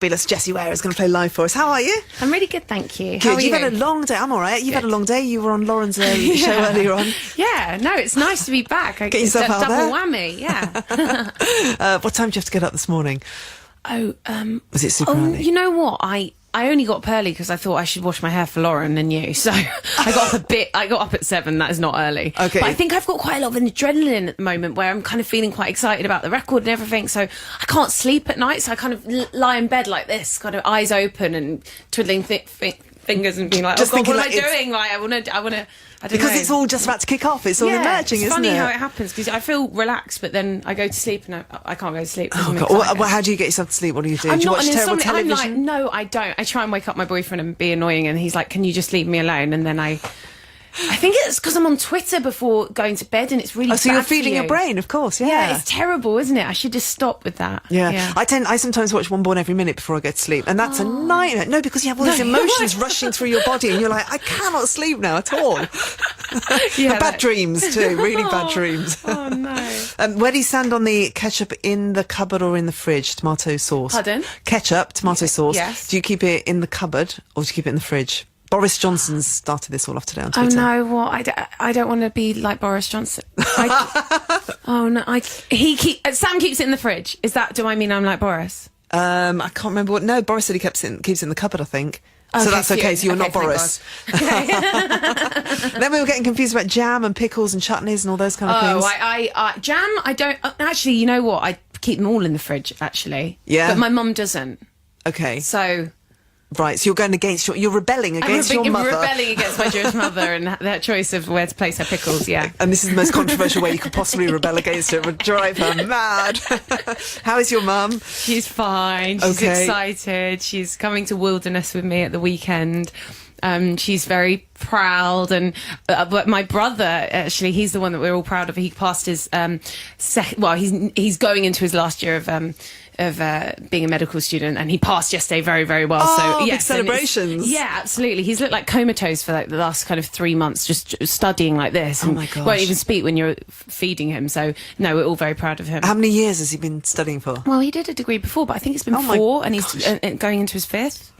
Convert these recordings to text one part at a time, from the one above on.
fabulous Jessie Ware is going to play live for us. How are you? I'm really good, thank you. Good. How are You've you? had a long day. I'm all right. You've Good. had a long day. You were on Lauren's show earlier on. Yeah, no, it's nice to be back. Get yourself out double there. whammy, yeah. What time did you have to get up this morning? Was it super early? You know what? I only got up early because I thought I should wash my hair for Lauren and you. So I got up at 7. That is not early. Okay. But I think I've got quite a lot of adrenaline at the moment where I'm kind of feeling quite excited about the record and everything. So I can't sleep at night. So I kind of lie in bed like this, kind of eyes open and twiddling fingers and being like, Just oh God, thinking what am I like doing? Like, I want to. I don't Because know. it's all just about to kick off. It's all emerging, isn't it? It's funny how it happens because I feel relaxed, but then I go to sleep and I can't go to sleep. Oh, God. Well, how do you get yourself to sleep? What do you do? I'm Do you not watch an terrible insomniac. I'm television? like, no, I don't. I try and wake up my boyfriend and be annoying, and he's like, "Can you just leave me alone?" And then I think it's because I'm on Twitter before going to bed, and it's really. Oh, so bad you're feeding for your you. brain, of course. Yeah. Yeah, it's terrible, isn't it? I should just stop with that. Yeah. I sometimes watch One Born Every Minute before I go to sleep, and that's a nightmare. No, because you have all these emotions rushing through your body, and you're like, I cannot sleep now at all. Yeah, Bad dreams too, really bad dreams. Oh no. Where do you stand on the ketchup in the cupboard or in the fridge? Tomato sauce. Pardon? Ketchup, tomato sauce. Yes. Do you keep it in the cupboard or do you keep it in the fridge? Boris Johnson's started this all off today on Oh Twitter. no! What I don't want to be like Boris Johnson. Oh no! Sam keeps it in the fridge. Do I mean I'm like Boris? I can't remember what. No, Boris said he keeps it in the cupboard, I think. So Okay, that's okay. So you're not thank Boris. God. Okay. Then we were getting confused about jam and pickles and chutneys and all those kind of things. Jam. I don't actually. You know what? I keep them all in the fridge. Actually. Yeah. But my mum doesn't. Okay. So. Right. So you're going against you're rebelling against your mother. I'm rebelling against my Jewish mother and their choice of where to place her pickles. Yeah. And this is the most controversial way you could possibly rebel against her. It would drive her mad. How is your mum? She's fine. She's excited. She's coming to Wilderness with me at the weekend. She's very proud, but my brother, actually, he's the one that we're all proud of. He passed his he's going into his last year of being a medical student, and he passed yesterday very, very well. Oh, so big yes, celebrations! Yeah, absolutely. He's looked like comatose for like the last kind of 3 months, just studying like this. Oh and my gosh! Won't even speak when you're feeding him. So no, we're all very proud of him. How many years has he been studying for? Well, he did a degree before, but I think it's been 4, and he's going into his 5th.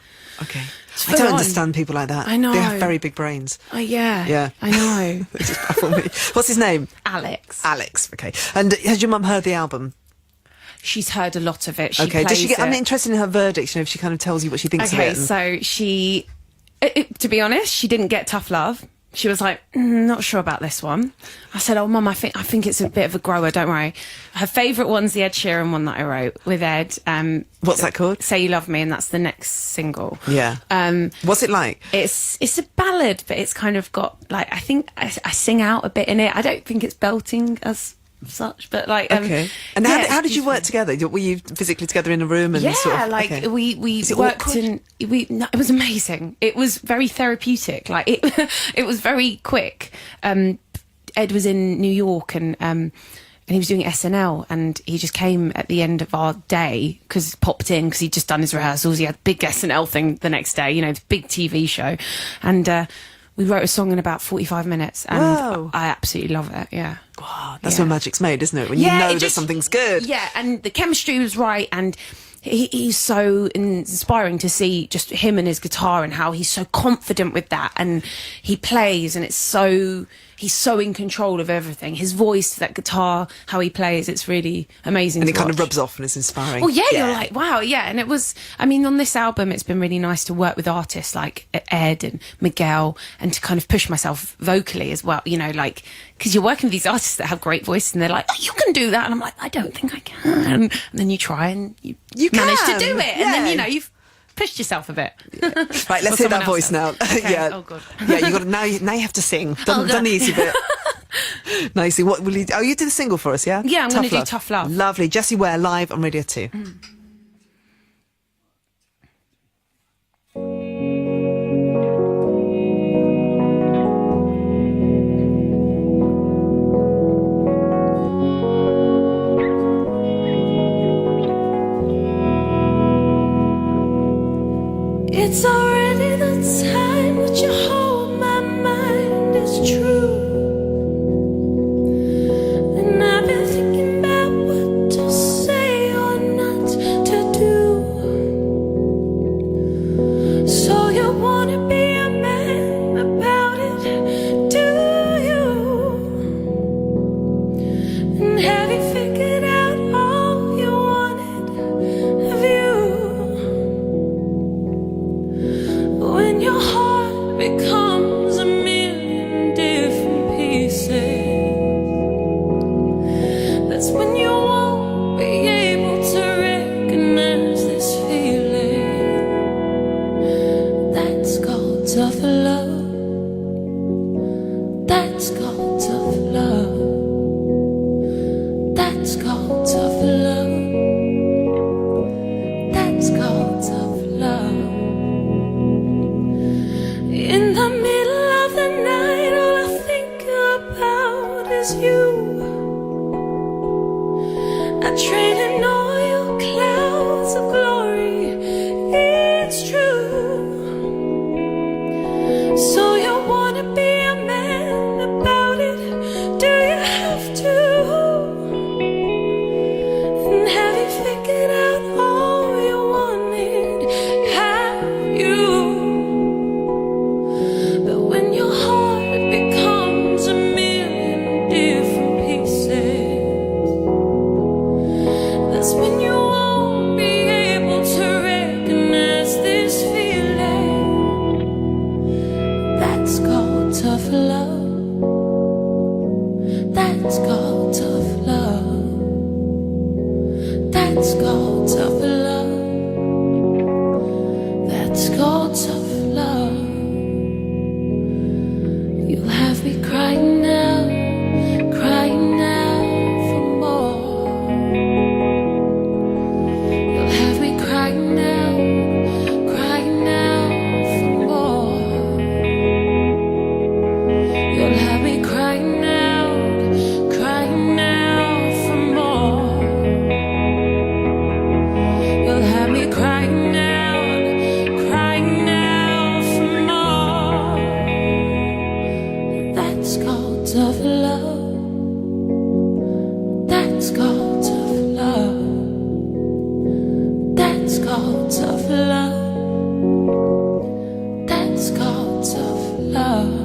Okay. I don't understand people like that. I know. They have very big brains. Yeah. Yeah. I know. They just baffle me. What's his name? Alex. Alex. Okay. And has your mum heard the album? She's heard a lot of it. She okay. Does she plays get? I'm it. interested in her verdict. You know, if she kind of tells you what she thinks of it. Okay, so she, to be honest, she didn't get tough love. She was like, not sure about this one. I said, oh, Mum, I think it's a bit of a grower, don't worry. Her favourite one's the Ed Sheeran one that I wrote with Ed. What's that called? Say You Love Me, and that's the next single. Yeah. What's it like? It's a ballad, but it's kind of got, like, I think I sing out a bit in it. I don't think it's belting as such, but like okay. And how did you work together? Were you physically together in a room? And we worked in. It was amazing. It was very therapeutic. Like it was very quick. Ed was in New York and he was doing SNL, and he just came at the end of our day popped in because he'd just done his rehearsals. He had a big SNL thing the next day, the big TV show, and we wrote a song in about 45 minutes, and I absolutely love it. Yeah. Wow, that's when magic's made, isn't it? When you know that something's good. Yeah, and the chemistry was right, and he's so inspiring to see just him and his guitar and how he's so confident with that, and he plays, and he's so in control of everything. His voice, that guitar, how he plays, it's really amazing. And to it kind watch. of rubs off and is inspiring. Well, yeah, you're like, wow, yeah. And it was, on this album, it's been really nice to work with artists like Ed and Miguel, and to kind of push myself vocally as well, because you're working with these artists that have great voices, and they're like, oh, you can do that. And I'm like, I don't think I can. And then you try and you manage to do it. Yeah. And then, you've pushed yourself a bit. Yeah. Right, let's hear that voice now. Okay. Yeah. Oh, God. Yeah, you got to, now you have to sing. Done the easy bit. Nicely. What will you do? Oh, you do the single for us, yeah? Yeah, I'm going to do Tough Love. Lovely. Jessie Ware live on Radio 2. It's already the time that you hold my mind is true. And I've been thinking about what to say or not to do. called tough love. That's called tough love.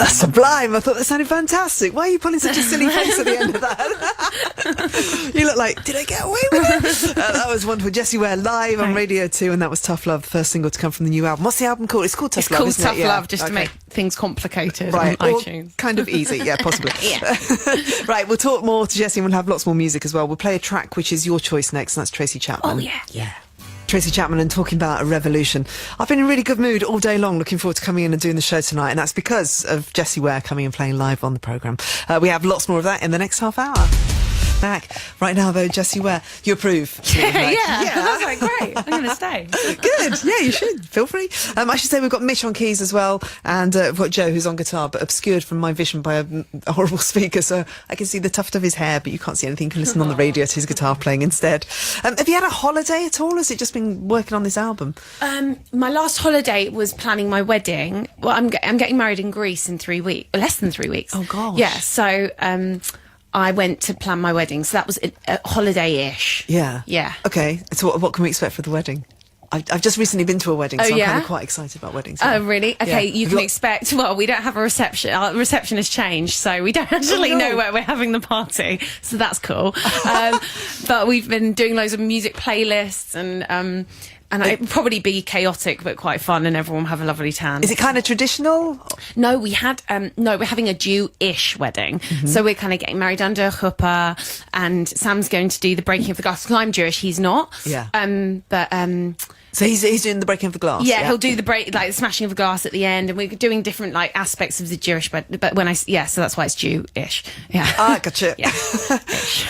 Sublime. I thought that sounded fantastic. Why are you pulling such a silly face at the end of that? You look like, did I get away with it? That was wonderful. Jessie Ware live on Radio 2, and that was Tough Love, the first single to come from the new album. What's the album called? It's called Tough Love, isn't it? It's called Tough Love, just Okay. to make things complicated Right, on or iTunes. kind of easy, yeah, possibly. Yeah. Right, we'll talk more to Jessie and we'll have lots more music as well. We'll play a track which is your choice next, and that's Tracy Chapman. Oh, yeah. Tracy Chapman and talking about a revolution. I've been in a really good mood all day long, looking forward to coming in and doing the show tonight, and that's because of Jessie Ware coming and playing live on the programme. We have lots more of that in the next half hour. Back. Right now, though, Jessie Ware, you approve? Yeah. I was like, great, I'm going to stay. Good. Yeah, you should. Feel free. I should say we've got Mitch on keys as well, and we've got Joe who's on guitar, but obscured from my vision by a horrible speaker, so I can see the tuft of his hair, but you can't see anything. You can listen on the radio to his guitar playing instead. Have you had a holiday at all, or has it just been working on this album? My last holiday was planning my wedding. Well, I'm getting married in Greece in 3 weeks, less than 3 weeks. Oh, gosh. Yeah, so I went to plan my wedding, so that was a holiday-ish. Yeah. Yeah. Okay, so what can we expect for the wedding? I've just recently been to a wedding, so I'm yeah? kind of quite excited about weddings. Oh, really? Okay, Yeah. you Have can got- expect... Well, we don't have a reception. Our reception has changed, so we don't actually no. know where we're having the party. So that's cool. But we've been doing loads of music playlists, and it'd probably be chaotic, but quite fun, and everyone will have a lovely tan. Is it kind of traditional? No, we had we're having a Jew-ish wedding. So we're kind of getting married under a chuppah, and Sam's going to do the breaking of the glass. 'Cause I'm Jewish, he's not. Yeah. But So he's doing the breaking of the glass? yeah, he'll do the the smashing of the glass at the end, and we're doing different aspects of the Jewish, but when so that's why it's Jew-ish. Yeah. Ah, gotcha. Yeah.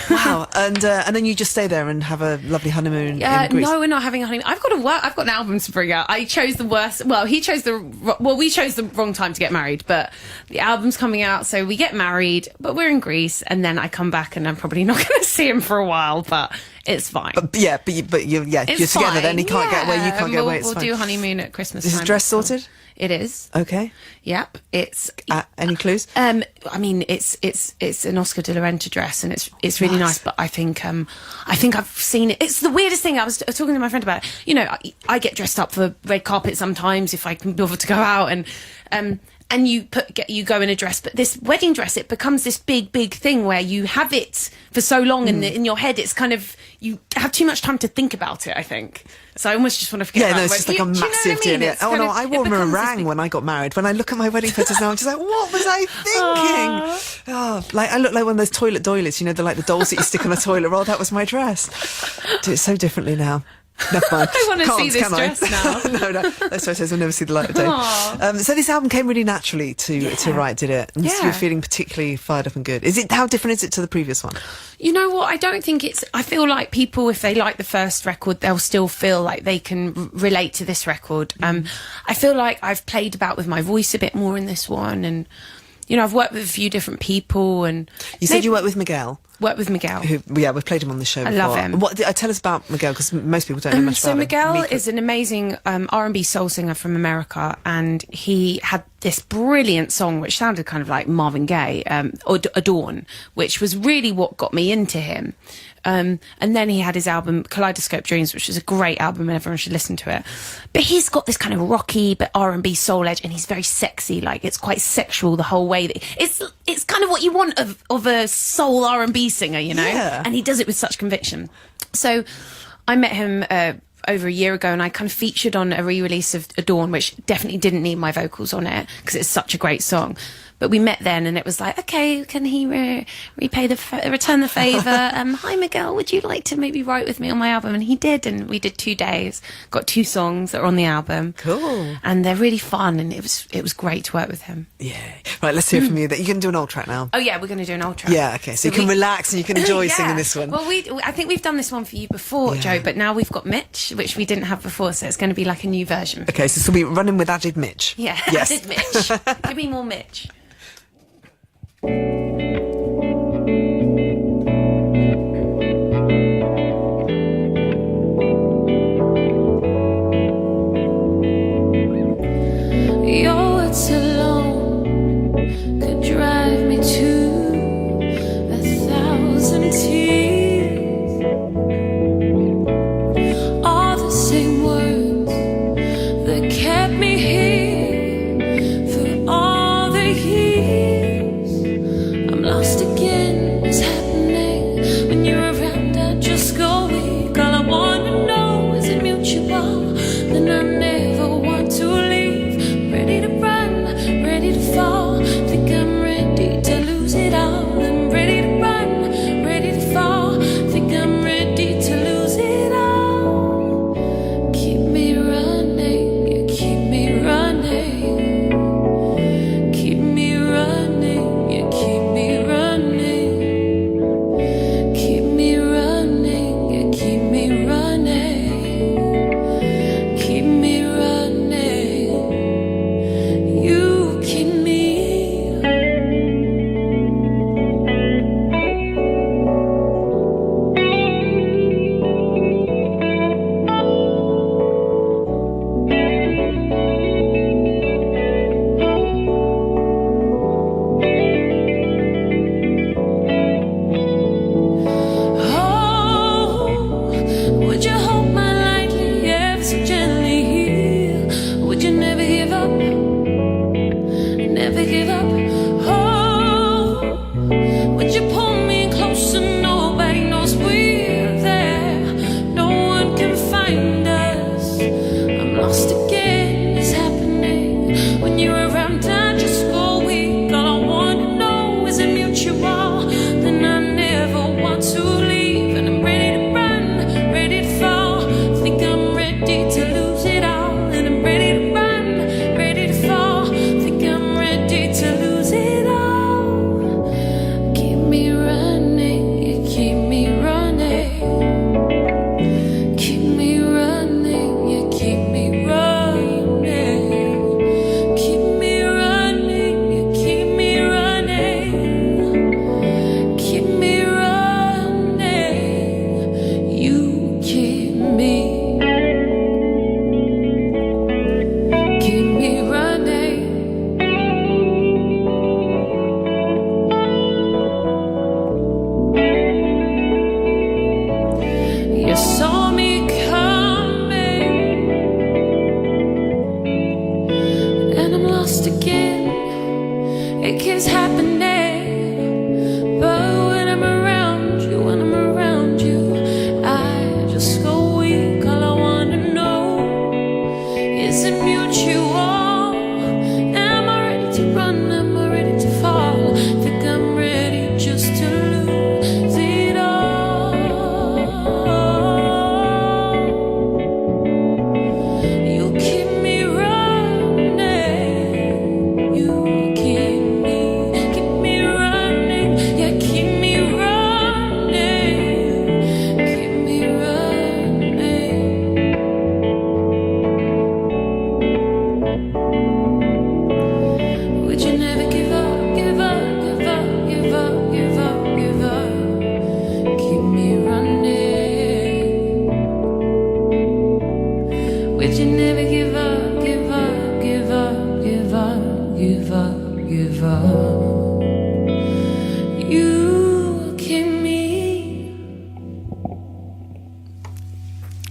Wow. And then you just stay there and have a lovely honeymoon in Greece? No, we're not having a honeymoon. I've got to work. I've got an album to bring out. I chose the worst. Well, we chose the wrong time to get married, but the album's coming out, so we get married. But we're in Greece, and then I come back, and I'm probably not going to see him for a while, but it's fine. But you're It's together. fine. Then he can't get away. You can't get away. It's We'll fine. do honeymoon at Christmas. Is his time. dress sorted? It is. Okay. Yep. It's. Any clues? I mean, it's an Oscar de la Renta dress, and it's really nice. But I think I've seen it. It's the weirdest thing. I was talking to my friend about it. You know, I get dressed up for red carpet sometimes if I can bother to go out, and you go in a dress, but this wedding dress, it becomes this big thing where you have it for so long, and in your head, it's kind of, you have too much time to think about it, I think. So I almost just want to forget Yeah, about no, it's it. just like a Do you know what massive I mean? deal. Yeah. It's Oh kind no, of- I it wore a becomes this meringue when I got married. When I look at my wedding photos now, I'm just like, what was I thinking? Oh, like I look like one of those toilet doilies, you know, the dolls that you stick on a toilet roll. That was my dress. Do it so differently now. Never mind. I wanna Can't, see this can I? dress now. no, those photos will never see the light of day. Aw. So this album came really naturally to write, did it? And so Yeah. you're feeling particularly fired up and good. How different is it to the previous one? You know what? I don't think it's. I feel like people, if they like the first record, they'll still feel like they can relate to this record. I feel like I've played about with my voice a bit more in this one, and you know, I've worked with a few different people. And You said you worked with Miguel. Worked with Miguel. We've played him on the show before. love him. Tell us about Miguel, because most people don't know much So about Miguel him. is an amazing R&B soul singer from America, and he had this brilliant song which sounded kind of like Marvin Gaye, Adorn, which was really what got me into him. And then he had his album Kaleidoscope Dreams, which is a great album and everyone should listen to it. But he's got this kind of rocky but R&B soul edge, and he's very sexy. Like, it's quite sexual the whole way. It's kind of what you want of a soul R&B singer, you know? Yeah. And he does it with such conviction. So I met him over a year ago, and I kind of featured on a re-release of Adorn, which definitely didn't need my vocals on it because it's such a great song. But we met then, and it was like, okay, can he return the favour? Hi, Miguel, would you like to maybe write with me on my album? And he did, and we did 2 days, got 2 songs that are on the album. Cool. And they're really fun, and it was great to work with him. Yeah. Right, let's hear from you. You're going to do an old track now. Oh yeah, we're going to do an old track. Yeah, okay. So you can relax and you can enjoy singing this one. Well, I think we've done this one for you before, Yeah. Joe, but now we've got Mitch, which we didn't have before, so it's going to be like a new version. Okay, so we'll be running with added Mitch. Yeah, Yes. I did Mitch. Give me more Mitch. Your words alone could drive me to 1,000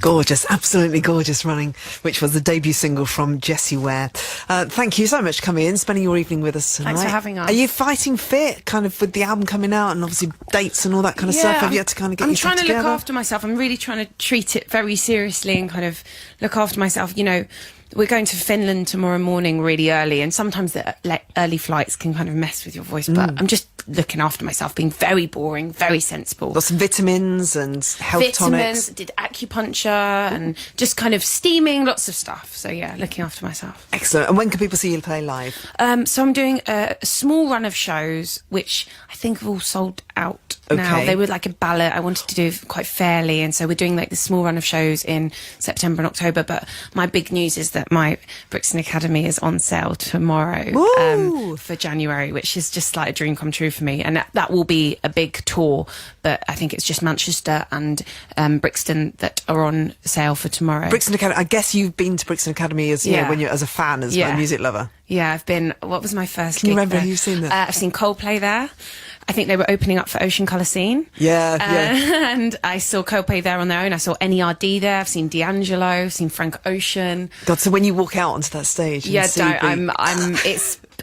Gorgeous, absolutely gorgeous Running, which was the debut single from Jessie Ware. Thank you so much for coming in, spending your evening with us tonight. Thanks for having us. Are you fighting fit, kind of with the album coming out and obviously dates and all that kind of stuff? Have you had to kind of get yourself I'm trying together? to look after myself. I'm really trying to treat it very seriously and kind of look after myself. You know, we're going to Finland tomorrow morning really early, and sometimes the early flights can kind of mess with your voice, but I'm just looking after myself, being very boring, very sensible. Lots of vitamins and health tonics. Did acupuncture and just kind of steaming, lots of stuff. So yeah, looking after myself. Excellent. And when can people see you play live? So I'm doing a small run of shows, which I think have all sold out now. Okay. They were like a ballot. I wanted to do quite fairly, and so we're doing like the small run of shows in September and October. But my big news is that my Brixton Academy is on sale tomorrow for January, which is just like a dream come true for me. And that will be a big tour, but I think it's just Manchester and Brixton that are on sale for tomorrow. Brixton Academy. I guess you've been to Brixton Academy as when you're as a fan, as a music lover. Yeah, I've been. What was my first? Can you gig remember there? who you've seen there? I've seen Coldplay there. I think they were opening up for Ocean Colour Scene. Yeah. And I saw Coldplay there on their own. I saw NERD there. I've seen D'Angelo. I've seen Frank Ocean. God, so when you walk out onto that stage,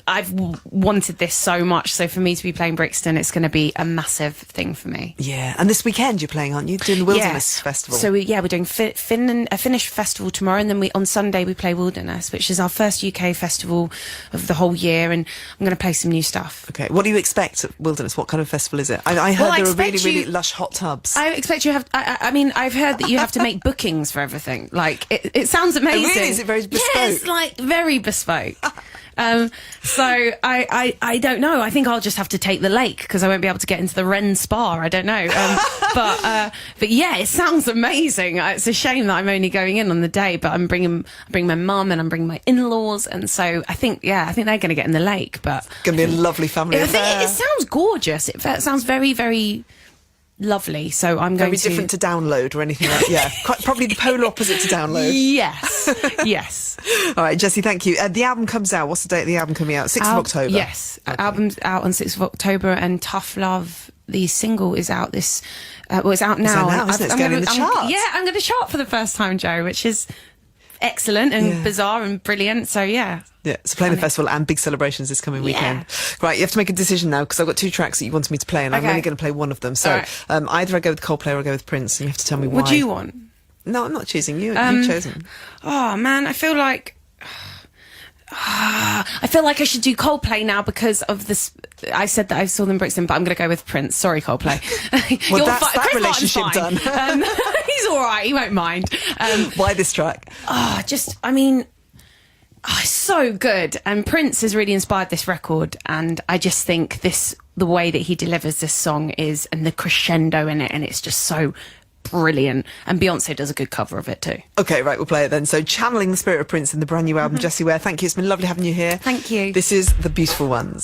I've wanted this so much. So for me to be playing Brixton, it's going to be a massive thing for me. Yeah, and this weekend you're playing, aren't you? Doing the Wilderness Festival. So we're doing a Finnish festival tomorrow, and then on Sunday we play Wilderness, which is our first UK festival of the whole year, and I'm going to play some new stuff. Okay, what do you expect at Wilderness? What kind of festival is it? I heard there are really lush hot tubs. I expect you have. I mean, I've heard that you have to make bookings for everything. Like it sounds amazing. Oh, really? Is it very bespoke? Yeah, it's like very bespoke. So I don't know. I think I'll just have to take the lake because I won't be able to get into the Wren Spa. I don't know. But yeah, it sounds amazing. It's a shame that I'm only going in on the day, but I'm bringing my mum and I'm bringing my in-laws, and so I think they're going to get in the lake. But It's going to be a lovely family I affair. think it sounds gorgeous. It sounds very, very lovely. So I'm going very different to download or anything like that. Yeah, probably the polar opposite to download. Yes. All right, Jessie, thank you. The album comes out. What's the date of the album coming out? 6th of October. Yes. Okay. Album's out on 6th of October, and Tough Love, the single, is out it's out now. It's out now, isn't it? It's going in the charts. I'm going to chart for the first time, Joe, which is excellent and bizarre and brilliant. So yeah. Yeah, so playing the festival and big celebrations this coming weekend. Right, you have to make a decision now because I've got 2 tracks that you wanted me to play, and I'm only going to play one of them. So either I go with Coldplay or I go with Prince, and you have to tell me why. What do you want? No, I'm not choosing you. You've chosen. Oh man, I feel like I should do Coldplay now because of this. I said that I saw them in Brixton, but I'm going to go with Prince. Sorry, Coldplay. Well, that's that relationship done. He's all right. He won't mind. Why this track? It's so good, and Prince has really inspired this record, and I just think the way that he delivers this song and the crescendo in it, and it's just so brilliant. And Beyonce does a good cover of it too. Okay, right, we'll play it then. So, channeling the spirit of Prince in the brand new album, Jessie Ware. Thank you. It's been lovely having you here. Thank you. This is The Beautiful Ones.